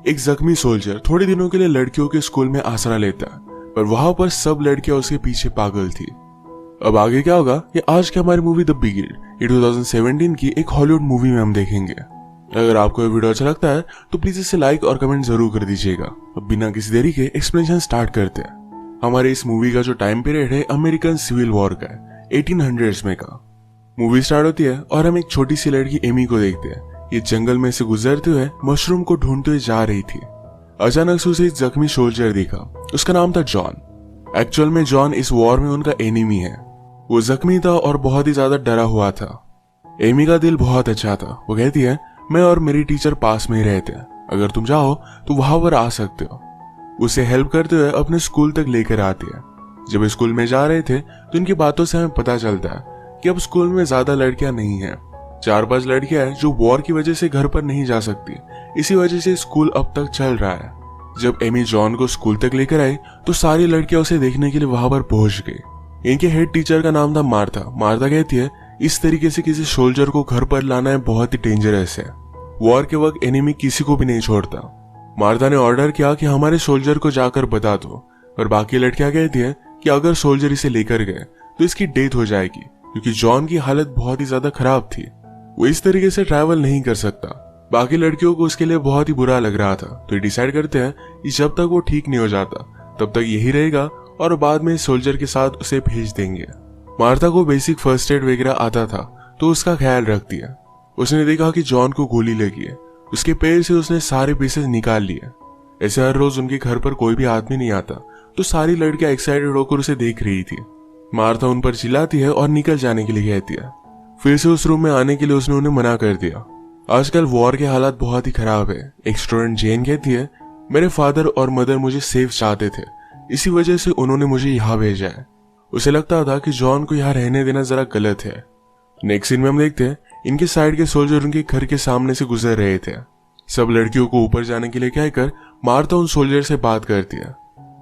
एक जख्मी सोल्जर थोड़े दिनों के लिए लड़कियों के स्कूल में आसरा लेता है, पर वहां पर सब लड़कियां उसके पीछे पागल थी। अब आगे क्या होगा ये आज की हमारी मूवी द बिगिड, ये 2017 की एक हॉलीवुड मूवी में हम देखेंगे। अगर आपको ये वीडियो अच्छा लगता है तो प्लीज इसे लाइक और कमेंट जरूर कर दीजिएगा। अब बिना किसी देरी के एक्सप्लेनेशन स्टार्ट करते हैं। हमारे इस मूवी का जो टाइम पीरियड है अमेरिकन सिविल वॉर का है, 1800s में का। मूवी स्टार्ट होती है और हम एक छोटी सी लड़की एमी को देखते हैं। ये जंगल में से गुजरते हुए मशरूम को ढूंढते हुए जा रही थी। अचानक से उसे एक जख्मी सोल्जर दिखा। उसका नाम था जॉन। एक्चुअल में जॉन इस वॉर में उनका एनिमी है। वो जख्मी था और बहुत ही ज्यादा डरा हुआ था। एमी का दिल बहुत अच्छा था। वो कहती है, मैं और मेरी टीचर पास में ही रहते हैं, अगर तुम चाहो तो वहां पर आ सकते हो। उसे हेल्प करते हुए अपने स्कूल तक लेकर आती है। जब स्कूल में जा रहे थे तो इनकी बातों से हमें पता चलता है कि अब स्कूल में ज्यादा लड़कियां नहीं हैं। 4-5 लड़कियां हैं जो वॉर की वजह से घर पर नहीं जा सकती। इसी वजह से स्कूल अब तक चल रहा है। जब एमी जॉन को स्कूल तक लेकर आई तो सारी लड़कियां उसे देखने के लिए वहां पर पहुंच गई। इनके हेड टीचर का नाम था मार्था। मार्था कहती है, इस तरीके से किसी सोल्जर को घर पर लाना है बहुत ही डेंजरस है। वॉर के वक्त एनिमी किसी को भी नहीं छोड़ता। मार्था ने ऑर्डर किया कि हमारे सोल्जर को जाकर बता दो, और बाकी लड़कियां कहती है कि अगर सोल्जर इसे लेकर गए तो इसकी डेथ हो जाएगी, क्योंकि जॉन की हालत बहुत ही ज्यादा खराब थी। वो इस तरीके से ट्रैवल नहीं कर सकता। बाकी लड़कियों को उसके लिए बहुत ही बुरा लग रहा था, तो ये डिसाइड करते हैं कि जब तक वो ठीक नहीं हो जाता तब तक यही रहेगा और बाद में सोल्जर के साथ उसे भेज देंगे। मार्था को बेसिक फर्स्ट एड वगैरह आता था तो उसका ख्याल रखती है। उसने देखा कि जॉन को गोली लगी है। उसके पैर से उसने सारे पीसेस निकाल लिए। ऐसे हर रोज उनके घर पर कोई भी आदमी नहीं आता तो सारी लड़कियां एक्साइटेड होकर उसे देख रही थी। मार्था उन पर चिल्लाती है और निकल जाने के लिए कहती है। फिर से उस रूम में आने के लिए उसने उन्हें मना कर दिया। आजकल वॉर के हालात बहुत ही खराब है। एक स्टूडेंट जेन कहती है, मेरे फादर और मदर मुझे सेफ चाहते थे, इसी वजह से उन्होंने मुझे यहाँ भेजा है। उसे लगता था कि जॉन को यहाँ रहने देना जरा गलत है। नेक्स्ट सीन में हम देखते हैं इनके साइड के सोल्जर उनके घर के सामने से गुजर रहे थे। सब लड़कियों को ऊपर जाने के लिए कहकर मार्था उन सोल्जर से बात करती है।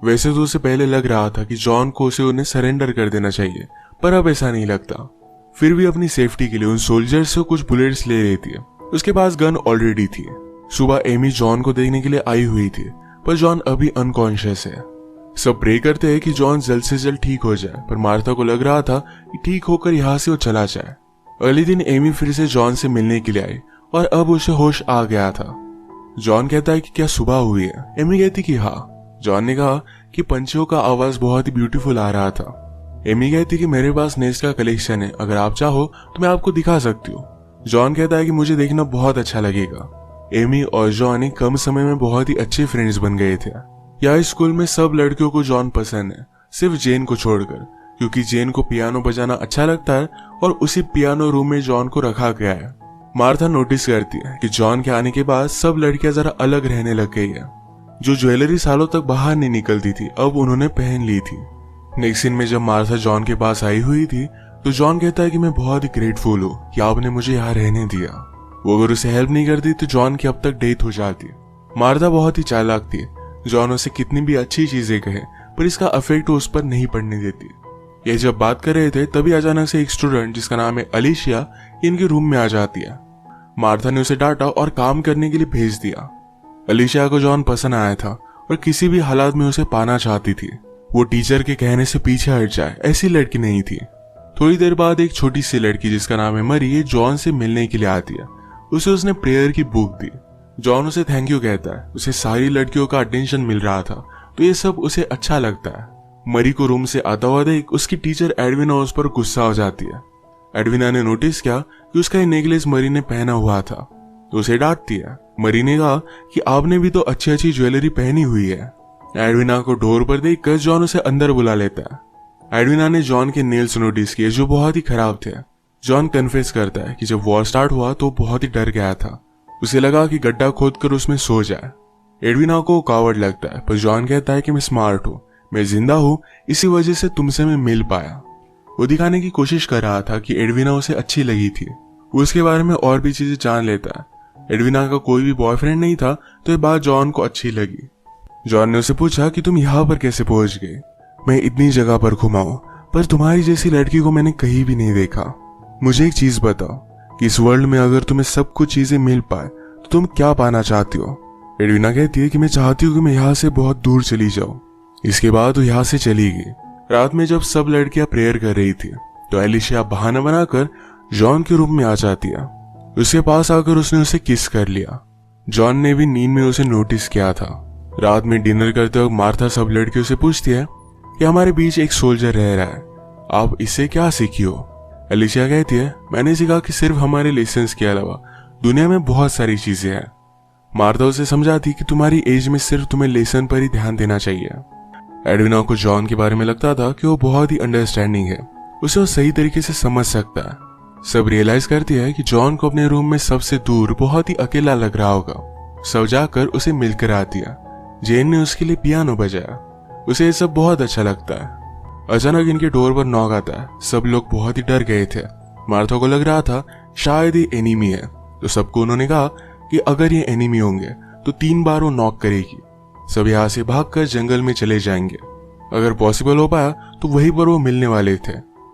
वैसे तो उसे पहले लग रहा था कि जॉन को उसे उन्हें सरेंडर कर देना चाहिए, पर अब ऐसा नहीं लगता। फिर भी अपनी सेफ्टी के लिए उन सोल्जर से कुछ बुलेट्स ले लेती है। उसके पास गन ऑलरेडी थी। सुबह एमी जॉन को देखने के लिए आई हुई थी, पर जॉन अभी अनकॉन्शियस है। सब प्रे करते हैं कि जॉन जल्द से जल्द ठीक हो जाए, पर मार्था को लग रहा था कि ठीक होकर यहाँ से वो चला जाए। अगले दिन एमी फिर से जॉन से मिलने के लिए आई और अब उसे होश आ गया था। जॉन कहता है कि क्या सुबह हुई है? एमी कहती कि हाँ। जॉन ने कहा कि पंछियों का आवाज बहुत ही ब्यूटीफुल आ रहा था। एमी कहती कि मेरे पास नेस्ट का कलेक्शन है, अगर आप चाहो तो मैं आपको दिखा सकती हूँ। जॉन कहता है कि मुझे देखना बहुत अच्छा लगेगा। एमी और जॉन एक कम समय में बहुत ही अच्छे फ्रेंड्स बन गए थे। यहाँ स्कूल में सब लड़कियों को जॉन पसंद है, सिर्फ जेन को छोड़कर, क्योंकि जेन को पियानो बजाना अच्छा लगता है और उसी पियानो रूम में जॉन को रखा गया है। मार्था नोटिस करती है कि जॉन के आने के बाद सब लड़कियां जरा अलग रहने लग गई है। जो ज्वेलरी सालों तक बाहर नहीं निकलती थी अब उन्होंने पहन ली थी। नेक्स्ट सीन में जब मार्था जॉन के पास आई हुई थी तो जॉन कहता है कि मैं बहुत ही ग्रेटफुल हूँ कि आपने मुझे यहाँ रहने दिया। वो अगर उसे हेल्प नहीं करती तो जॉन की अब तक डेथ हो जाती। मार्था बहुत ही चालाक थी। जॉन उसे कितनी भी अच्छी चीजें कहे पर इसका अफेक्ट उस पर नहीं पड़ने देती। ये जब बात कर रहे थे तभी अचानक से एक स्टूडेंट जिसका नाम है अलीशिया इनके रूम में आ जाती है। मार्था ने उसे डांटा और काम करने के लिए भेज दिया। अलीशिया को जॉन पसंद आया था और किसी भी हालात में उसे पाना चाहती थी। वो टीचर के कहने से पीछे हट जाए ऐसी लड़की नहीं थी। थोड़ी देर बाद एक छोटी सी लड़की जिसका नाम है मरी ये जॉन से मिलने के लिए आती है। उसे उसने प्रेयर की बुक दी। जॉन उसे थैंक यू कहता है। उसे सारी लड़कियों का अटेंशन मिल रहा था तो ये सब उसे अच्छा लगता है। मरी को रूम से आता हुआ देख उसकी टीचर एडविना उस पर गुस्सा हो जाती है। एडविना ने नोटिस किया कि उसका ये नेकलेस मरी ने पहना हुआ था तो उसे डांटती है। मरी ने कहा कि आपने भी तो अच्छी अच्छी ज्वेलरी पहनी हुई है। एडविना को डोर पर देखकर जॉन उसे अंदर बुला लेता है। एडविना ने जॉन के नेल्स नोटिस किए जो बहुत ही खराब थे। जॉन कन्फेस करता है कि जब वॉर स्टार्ट हुआ तो बहुत ही डर गया था। उसे लगा कि गड्ढा खोदकर उसमें सो जाए। एडविना को कावर्ड लगता है पर जॉन कहता है कि मैं स्मार्ट हूँ, मैं जिंदा हूँ, इसी वजह से तुमसे मैं मिल पाया। वो दिखाने की कोशिश कर रहा था कि एडविना उसे अच्छी लगी थी। वो उसके बारे में और भी चीजें जान लेता है। एडविना का कोई भी बॉयफ्रेंड नहीं था तो ये बात जॉन को अच्छी लगी। जॉन ने उसे पूछा कि तुम यहाँ पर कैसे पहुंच गए? मैं इतनी जगह पर घुमाऊं पर तुम्हारी जैसी लड़की को मैंने कहीं भी नहीं देखा। मुझे एक चीज बताओ कि इस वर्ल्ड में अगर तुम्हें सब कुछ चीजें मिल पाए तो तुम क्या पाना चाहती हो? एडविना कहती है कि मैं चाहती हूँ कि मैं यहाँ से बहुत दूर चली जाऊँ। इसके बाद वो यहाँ से चली गई। रात में जब सब लड़कियां प्रेयर कर रही थी तो एलिशिया बहाना बनाकर जॉन के रूम में आ जाती है। उसके पास आकर उसने उसे किस कर लिया। जॉन ने भी नींद में उसे नोटिस किया था। रात में डिनर करते वक्त मार्था सब लड़कियों से पूछती है कि हमारे बीच एक सोल्जर रह रहा है, आप इससे क्या सीखी हो? एलिशिया कहती है, मैंने सीखा कि सिर्फ हमारे लाइसेंस के अलावा दुनिया में बहुत सारी चीजें हैं। मार्था उसे समझाती कि तुम्हारी एज में सिर्फ तुम्हें लेसन पर ही ध्यान देना चाहिए। एडविना को जॉन के बारे में लगता था कि वो बहुत ही अंडरस्टैंडिंग है, उसे वो सही तरीके से समझ सकता है। सब रियलाइज करती है कि जॉन को अपने रूम में सबसे दूर बहुत ही अकेला लग रहा होगा। सब जाकर उसे मिलकर आती है। जेन ने उसके लिए पियानो बजाया, उसे ये सब बहुत अच्छा लगता है। अचानक इनके डोर पर नॉक आता है। सब लोग बहुत ही डर गए थे। मार्था को लग रहा था शायद ये एनिमी है, तो सबको उन्होंने कहा कि अगर ये एनिमी होंगे तो 3 बार वो नॉक करेगी। सब यहाँ से भागकर जंगल में चले जाएंगे। अगर पॉसिबल हो पाया तो वहीं पर वो मिलने वाले थे।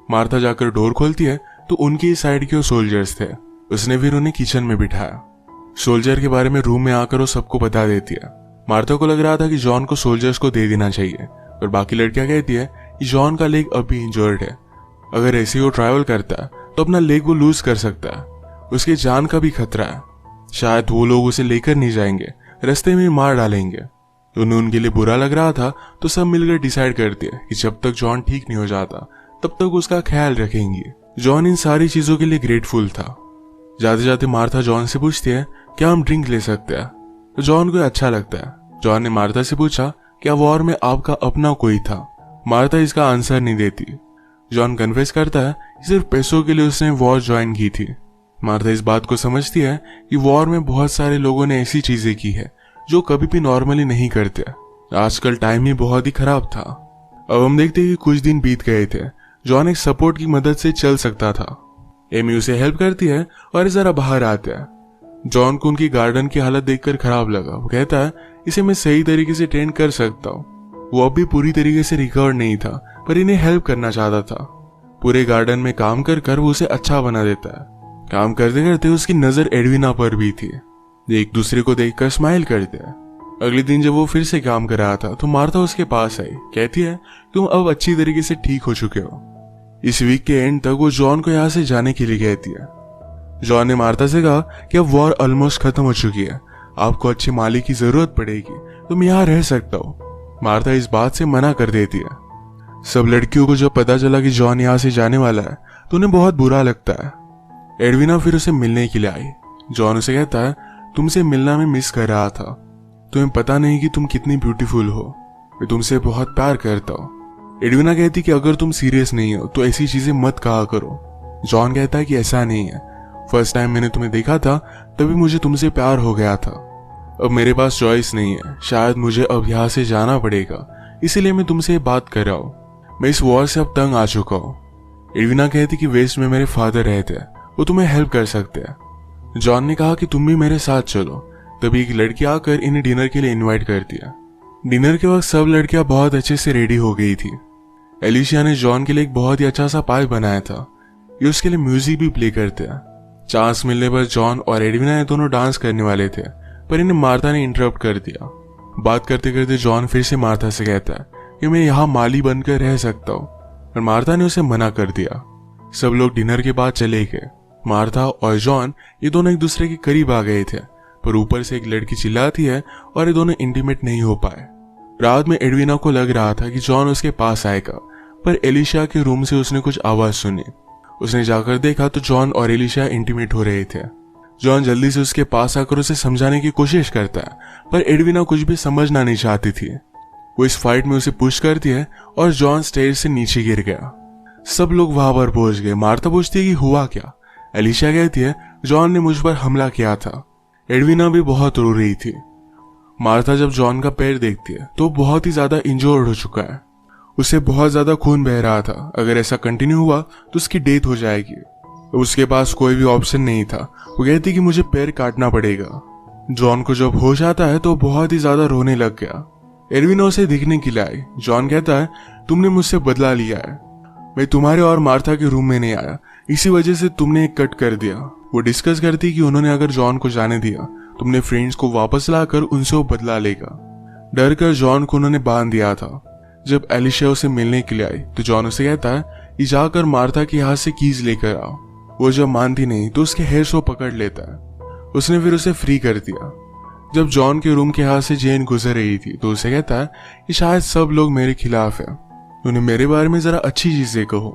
मार्था जाकर डोर खोलती है तो उनकी साइड के वो सोल्जर्स थे। उसने फिर उन्हें किचन में बिठाया। सोल्जर के बारे में रूम में आकर वो सबको बता देती है। मार्था को लग रहा था कि जॉन को सोल्जर्स को दे देना चाहिए, पर बाकी लड़कियां कहती है कि जॉन का लेग अभी इंजर्ड है। अगर ऐसे ही वो ट्रैवल करता है तो अपना लेग वो लूज कर सकता है। उसके जान का भी खतरा है। शायद वो लोग उसे लेकर नहीं जाएंगे, रास्ते में मार डालेंगे। उन्हें उनके लिए बुरा लग रहा था, तो सब मिलकर डिसाइड करते हैं कि जब तक जॉन ठीक नहीं हो जाता तब तक उसका ख्याल रखेंगे। जॉन इन सारी चीजों के लिए ग्रेटफुल था। जाते जाते मार्था जॉन से पूछती है, क्या हम ड्रिंक ले सकते हैं? तो जॉन को अच्छा लगता है। जॉन ने मार्था से पूछा, क्या वॉर में आपका अपना कोई था? मार्था इसका आंसर नहीं देती। जॉन कन्फेस करता है कि सिर्फ पैसों के लिए उसने वॉर ज्वाइन की थी। मार्था इस बात को समझती है कि वॉर में बहुत सारे लोगों ने ऐसी चीजें की है जो कभी भी नॉर्मली नहीं करते। आजकल टाइम ही बहुत ही खराब था। अब हम देखते हैं कि कुछ दिन बीत गए थे। जॉन एक सपोर्ट की मदद से चल सकता था। एमी उसे हेल्प करती है और जरा बाहर आते हैं। जॉन को उनकी गार्डन की हालत देखकर खराब लगा। वो कहता है, इसे मैं सही तरीके से ट्रेन कर सकता हूँ। वो अब भी पूरी तरीके से रिकवर नहीं था, पर इन्हें हेल्प करना चाहता था। पूरे गार्डन में काम कर कर वो उसे अच्छा बना देता है। काम करते करते उसकी नजर एडविना पर भी थी। एक दूसरे को देखकर स्माइल करते हैं। अगले दिन जब वो फिर से काम कर रहा था तो मार्था उसके पास आई। कहती है, तुम अब अच्छी तरीके से ठीक हो चुके हो। इस वीक के एंड तक वो जॉन को यहाँ से जाने के लिए कहती है। जॉन ने मार्था से कहा कि अब वॉर ऑलमोस्ट खत्म हो चुकी है, आपको अच्छे मालिक की जरूरत पड़ेगी, तुम यहाँ रह सकता हो। मार्था इस बात से मना कर देती है। सब लड़कियों को जब पता चला कि जॉन यहाँ से जाने वाला है तो उन्हें बहुत बुरा लगता है। एडविना फिर उसे मिलने के लिए आई। जॉन उसे कहता है, तुमसे मिलना मैं मिस कर रहा था। तुम्हें पता नहीं कि तुम कितनी ब्यूटीफुल हो। मैं तुमसे बहुत प्यार करता हूँ। एडविना कहती कि अगर तुम सीरियस नहीं हो तो ऐसी चीजें मत कहा करो। जॉन कहता है कि ऐसा नहीं है, फर्स्ट टाइम मैंने तुम्हें देखा था तभी मुझे तुमसे प्यार हो गया था। अब मेरे पास चॉइस नहीं है, शायद मुझे अब यहाँ से जाना पड़ेगा, इसीलिए मैं तुमसे बात कर रहा हूँ। मैं इस वॉर से अब तंग आ चुका हूँ। एडविना कहती कि वेस्ट में मेरे फादर रहते हैं, वो तुम्हें हेल्प कर सकते हैं। जॉन ने कहा कि तुम भी मेरे साथ चलो। तभी एक लड़की आकर इन्हें डिनर के लिए इनवाइट कर दिया। डिनर के वक्त सब लड़कियां बहुत अच्छे से रेडी हो गई थी। एलिशिया ने जॉन के लिए एक बहुत ही अच्छा सा पाई बनाया था। ये उसके लिए म्यूजिक भी प्ले करते हैं। चांस मिलने पर जॉन और एडविना दोनों डांस करने वाले थे, पर इन्हें मार्था ने इंटरप्ट कर दिया। बात करते करते जॉन फिर से मार्था से कहता है कि मैं यहाँ माली बनकर रह सकता हूँ, पर मार्था ने उसे मना कर दिया। सब लोग डिनर के बाद चले गए। मार्था और जॉन ये दोनों एक दूसरे के करीब आ गए थे, पर ऊपर से एक लड़की चिल्लाती है और ये दोनों इंटीमेट नहीं हो पाए। रात में एडविना को लग रहा था कि जॉन उसके पास आएगा, पर एलिशिया के रूम से उसने कुछ आवाज सुनी। उसने जाकर देखा तो जॉन और एलिशिया इंटीमेट हो रहे थे। जॉन जल्दी से उसके पास आकर उसे समझाने की कोशिश करता है, पर एडविना कुछ भी समझना नहीं चाहती थी। वो इस फाइट में उसे पुश करती है और जॉन स्टेज से नीचे गिर गया। सब लोग वहां पर पहुंच गए। मार्था पूछती है कि हुआ क्या। एलिशिया कहती है, जॉन ने मुझ पर हमला किया था। एडविना भी बहुत रो रही थी। मार्था जब जॉन का पैर देखती है तो बहुत ही ज्यादा इंजर्ड हो चुका है। उसे बहुत ज्यादा खून बह रहा था। अगर ऐसा कंटिन्यू हुआ तो उसकी डेथ हो जाएगी। उसके पास कोई भी ऑप्शन नहीं था। वो कहती कि मुझे पैर काटना पड़ेगा। जॉन को जब होश आता है तो बहुत ही ज्यादा रोने लग गया। एडविना उसे दिखने के लिए आई। जॉन कहता है, तुमने मुझसे बदला लिया है। मैं तुम्हारे और मार्था के रूम में नहीं आया, इसी वजह से तुमने एक कट कर दिया। वो डिस्कस करती कि उन्होंने अगर जॉन को जाने दिया तुमने फ्रेंड्स को वापस लाकर उनसे वो बदला लेगा। डर कर जॉन को उन्होंने बांध दिया था। जब एलिशिया उसे मिलने के लिए आई तो जॉन उसे कहता है कि जाकर मार्था के हाथ से कीज लेकर आओ। वो जब मानती नहीं तो उसके हेयर्स को पकड़ लेता है। उसने फिर उसे फ्री कर दिया। जब जॉन के रूम के हाथ से जेन गुजर रही थी तो उसे कहता है कि शायद सब लोग मेरे खिलाफ है, उन्हें मेरे बारे में जरा अच्छी चीजें कहो।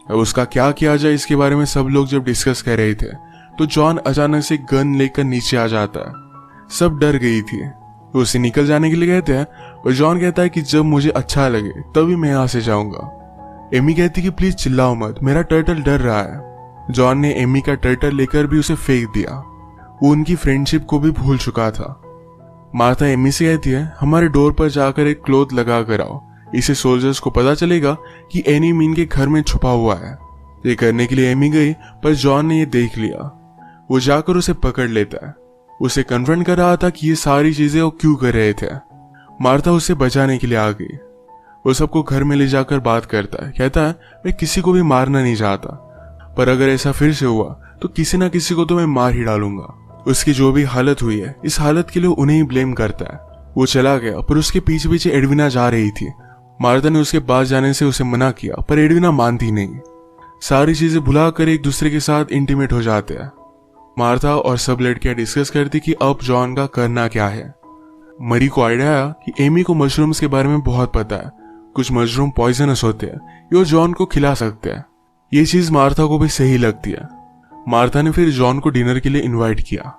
अब उसका क्या किया जाए इसके बारे में सब लोग जब डिस्कस कर रहे थे तो जॉन अचानक से गन लेकर नीचे आ जाता है। सब डर गई थी। वो उसे निकल जाने के लिए कहते हैं और जॉन कहता है कि जब मुझे अच्छा लगे तभी मैं यहाँ से जाऊंगा। एमी कहती कि प्लीज चिल्लाओ मत, मेरा टर्टल डर रहा है। जॉन ने एमी का टर्टल लेकर भी उसे फेंक दिया। वो उनकी फ्रेंडशिप को भी भूल चुका था। मार्था एमी से कहती है हमारे डोर पर जाकर एक क्लोथ लगा कर आओ, इसे सोल्जर्स को पता चलेगा कि एनी मीन के घर में छुपा हुआ है। ये करने के लिए एमी गई पर जॉन ने ये देख लिया। वो जाकर उसे पकड़ लेता है। उसे कन्फ्रंट कर रहा था कि ये सारी चीजें वो क्यों कर रहे थे। मार्था उसे बचाने के लिए आ गई। वो सबको घर में ले जाकर बात करता है। कहता है मैं किसी को भी मारना नहीं चाहता, पर अगर ऐसा फिर से हुआ तो किसी ना किसी को तो मैं मार ही डालूंगा। उसकी जो भी हालत हुई है इस हालत के लिए उन्हें ही ब्लेम करता है। वो चला गया पर उसके पीछे पीछे एडविना जा रही थी। मार्था ने उसके पास जाने से उसे मना किया पर एडविना मानती नहीं। सारी चीजें भुलाकर एक दूसरे के साथ इंटीमेट हो जाते हैं। मार्था और सब लड़कियां डिस्कस करती कि अब जॉन का करना क्या है। मरी को आइडिया आया कि एमी को मशरूम्स के बारे में बहुत पता है। कुछ मशरूम पॉइजनस होते हैं, ये जॉन को खिला सकते हैं। ये चीज मार्था को भी सही लगती है। मार्था ने फिर जॉन को डिनर के लिए इनवाइट किया।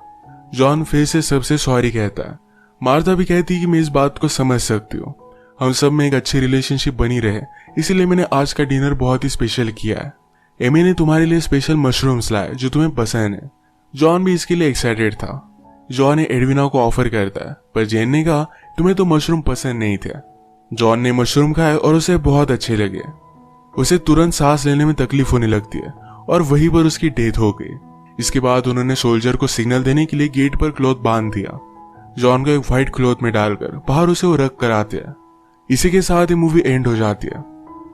जॉन फिर से सबसे सॉरी कहता है। मार्था भी कहती है कि मैं इस बात को समझ सकती हूँ, हम सब में एक अच्छी रिलेशनशिप बनी रहे, इसीलिए मैंने आज का डिनर बहुत ही स्पेशल किया है। एमी ने तुम्हारे लिए स्पेशल मशरूम्स लाए जो तुम्हें पसंद है। जॉन भी इसके लिए एक्साइटेड था। जॉन एडविना को ऑफर करता है पर जेन ने कहा तुम्हें तो मशरूम पसंद नहीं थे। जॉन ने मशरूम खाए और उसे बहुत अच्छे लगे। उसे तुरंत सांस लेने में तकलीफ होने लगती है और वहीं पर उसकी डेथ हो गई। इसके बाद उन्होंने सोल्जर को सिग्नल देने के लिए गेट पर क्लॉथ बांध दिया। जॉन को एक व्हाइट क्लॉथ में डालकर बाहर उसे वो रख कर आते हैं। इसी के साथ ही मूवी एंड हो जाती है।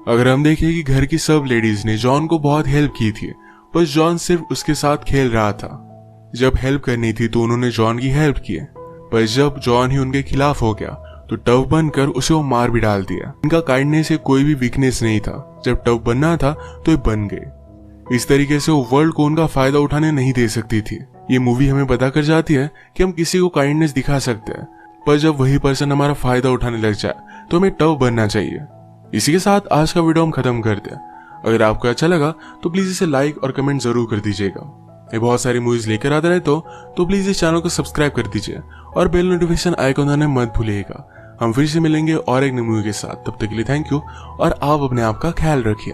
अगर हम देखें कि घर की सब लेडीज ने जॉन को बहुत हेल्प की थी पर जॉन सिर्फ उसके साथ खेल रहा था। जब हेल्प करनी थी तो उन्होंने जॉन की हेल्प की, पर जब जॉन ही उनके खिलाफ हो गया तो टफ बनकर उसे वो मार भी डाल दिया। इनका काइंडनेस से कोई भी वीकनेस नहीं था। जब टफ बनना था तो ये बन गए। इस तरीके से वो वर्ल्ड को उनका फायदा उठाने नहीं दे सकती थी। ये मूवी हमें पता कर जाती है कि हम किसी को काइंडनेस दिखा सकते हैं, पर जब वही पर्सन हमारा फायदा उठाने लग जाए तो हमें टफ बनना चाहिए। इसी के साथ आज का वीडियो हम खत्म करते हैं। अगर आपको अच्छा लगा तो प्लीज इसे लाइक और कमेंट जरूर कर दीजिएगा। मैं बहुत सारी मूवीज लेकर आता रहता हूँ तो प्लीज इस चैनल को सब्सक्राइब कर दीजिए और बेल नोटिफिकेशन आइकन दबाना मत भूलिएगा। हम फिर से मिलेंगे और एक नई मूवी के साथ। तब तक के लिए थैंक यू और आप अपने आप का ख्याल रखिए।